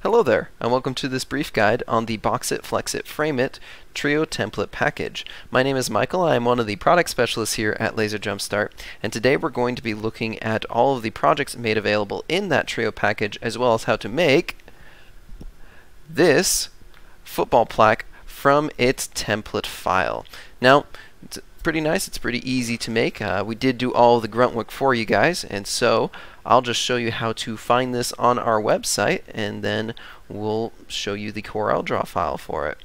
Hello there, and welcome to this brief guide on the Box It, Flex It, Frame It Trio template package. My name is Michael. I am one of the product specialists here at LaserJumpStart, and today we're going to be looking at all of the projects made available in that Trio package, as well as how to make this football plaque from its template file. Now, it's pretty nice. It's pretty easy to make. We did do all of the grunt work for you guys, and so I'll just show you how to find this on our website, and then we'll show you the CorelDRAW file for it.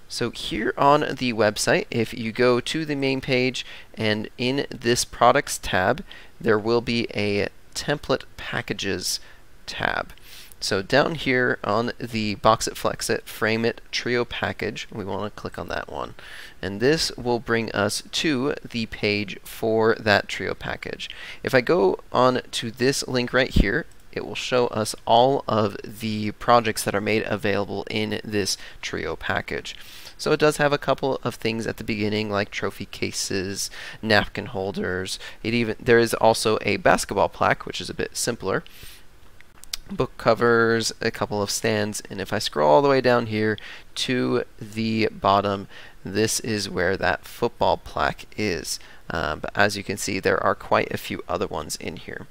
So here on the website, if you go to the main page and in this products tab, there will be a template packages tab. So down here on the Box It, Flex It, Frame It Trio package, we want to click on that one. And this will bring us to the page for that Trio package. If I go on to this link right here, it will show us all of the projects that are made available in this Trio package. So it does have a couple of things at the beginning, like trophy cases, napkin holders. There is also a basketball plaque, which is a bit simpler. Book covers, a couple of stands, and if I scroll all the way down here to the bottom, this is where that football plaque is. But as you can see, there are quite a few other ones in here.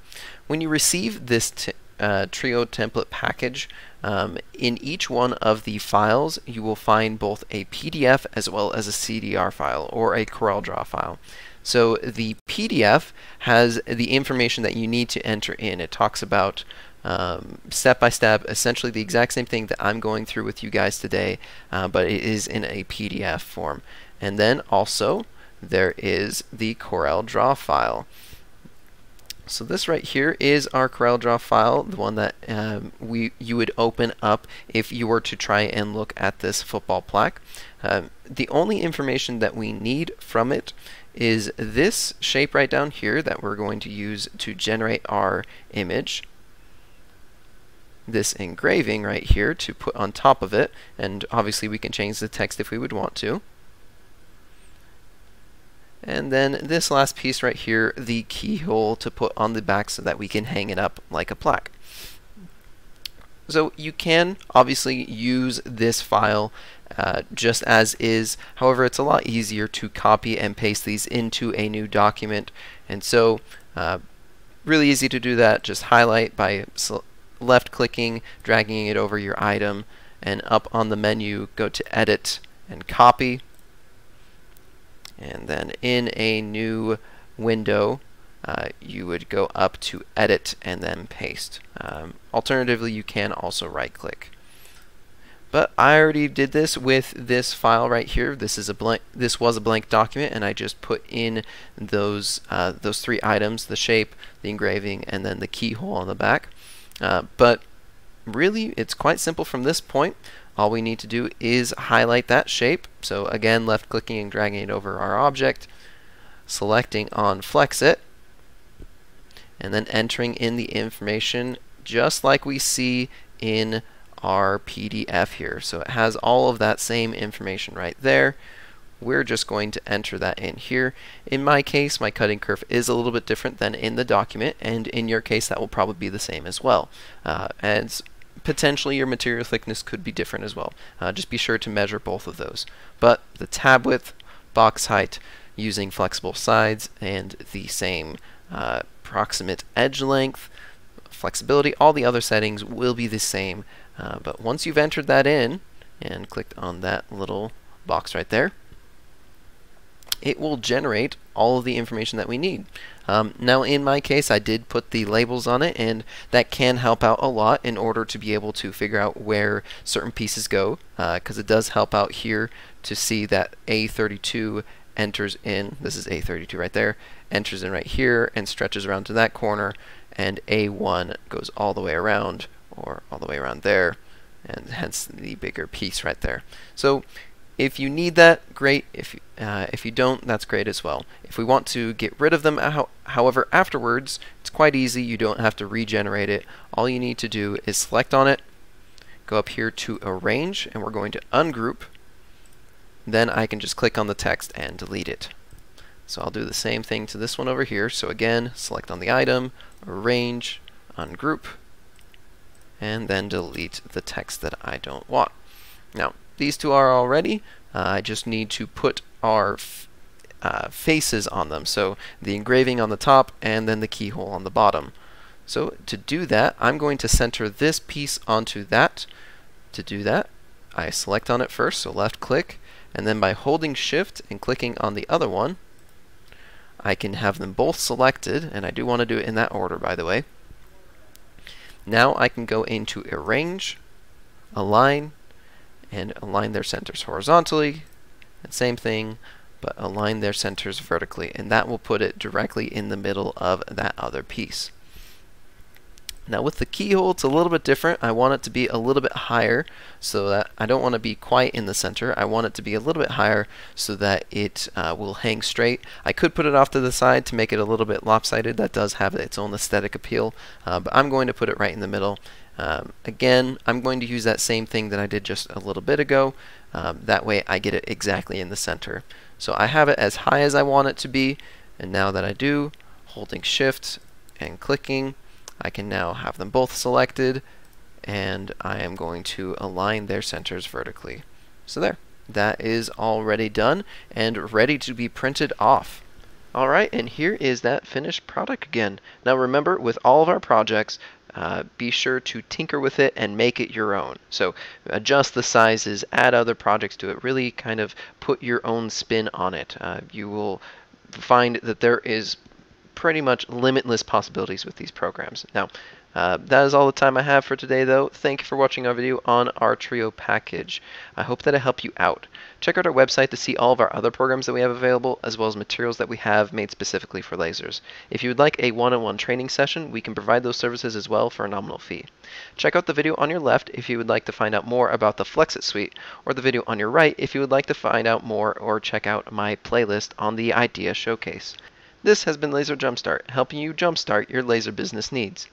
When you receive this Trio template package, in each one of the files you will find both a PDF as well as a CDR file or a CorelDRAW file. So the PDF has the information that you need to enter in. It talks about step by step, essentially the exact same thing that I'm going through with you guys today, but it is in a PDF form. And then also there is the CorelDRAW file. So this right here is our CorelDRAW file, the one that you would open up if you were to try and look at this football plaque. The only information that we need from it is this shape right down here that we're going to use to generate our image. This engraving right here to put on top of it, and obviously we can change the text if we would want to. And then this last piece right here, the keyhole to put on the back so that we can hang it up like a plaque. So you can obviously use this file just as is. However, it's a lot easier to copy and paste these into a new document, and so really easy to do that. Just highlight by left clicking, dragging it over your item, and up on the menu go to Edit and Copy, and then in a new window you would go up to Edit and then Paste. Alternatively, you can also right click. But I already did this with this file right here. This was a blank document, and I just put in those three items: the shape, the engraving, and then the keyhole on the back. But really, it's quite simple from this point. All we need to do is highlight that shape. So again, left clicking and dragging it over our object, selecting on Flex It, and then entering in the information just like we see in our PDF here. So it has all of that same information right there. We're just going to enter that in here. In my case, my cutting curve is a little bit different than in the document, and in your case that will probably be the same as well. And potentially your material thickness could be different as well. Just be sure to measure both of those. But the tab width, box height, using flexible sides, and the same proximate edge length, flexibility, all the other settings will be the same. But once you've entered that in and clicked on that little box right there, it will generate all of the information that we need. Now in my case, I did put the labels on it, and that can help out a lot in order to be able to figure out where certain pieces go, because it does help out here to see that A32 enters in, this is A32 right there, enters in right here and stretches around to that corner, and A1 goes all the way around, or all the way around there, and hence the bigger piece right there. So if you need that, great. If you don't, that's great as well. If we want to get rid of them, however, afterwards, it's quite easy. You don't have to regenerate it. All you need to do is select on it, go up here to Arrange, and we're going to ungroup. Then I can just click on the text and delete it. So I'll do the same thing to this one over here. So again, select on the item, Arrange, Ungroup, and then delete the text that I don't want. Now, these two are all ready. I just need to put our faces on them, so the engraving on the top and then the keyhole on the bottom. So to do that, I'm going to center this piece onto that. To do that, I select on it first, so left click, and then by holding shift and clicking on the other one, I can have them both selected, and I do want to do it in that order, by the way. Now I can go into Arrange, Align, and align their centers horizontally, and same thing, but align their centers vertically, and that will put it directly in the middle of that other piece. Now with the keyhole, it's a little bit different. I want it to be a little bit higher, so that I don't want to be quite in the center. I want it to be a little bit higher so that it will hang straight. I could put it off to the side to make it a little bit lopsided. That does have its own aesthetic appeal, but I'm going to put it right in the middle. Again, I'm going to use that same thing that I did just a little bit ago. That way I get it exactly in the center. So I have it as high as I want it to be, and now that I do, holding shift and clicking, I can now have them both selected, and I am going to align their centers vertically. So there, that is already done and ready to be printed off. Alright, and here is that finished product again. Now remember, with all of our projects, be sure to tinker with it and make it your own. So adjust the sizes, add other projects to it, really kind of put your own spin on it. You will find that there is pretty much limitless possibilities with these programs. Now, that is all the time I have for today, though. Thank you for watching our video on our Trio package. I hope that it helped you out. Check out our website to see all of our other programs that we have available, as well as materials that we have made specifically for lasers. If you would like a one-on-one training session, we can provide those services as well for a nominal fee. Check out the video on your left if you would like to find out more about the Flexit Suite, or the video on your right if you would like to find out more or check out my playlist on the Idea Showcase. This has been LaserJumpStart, helping you jumpstart your laser business needs.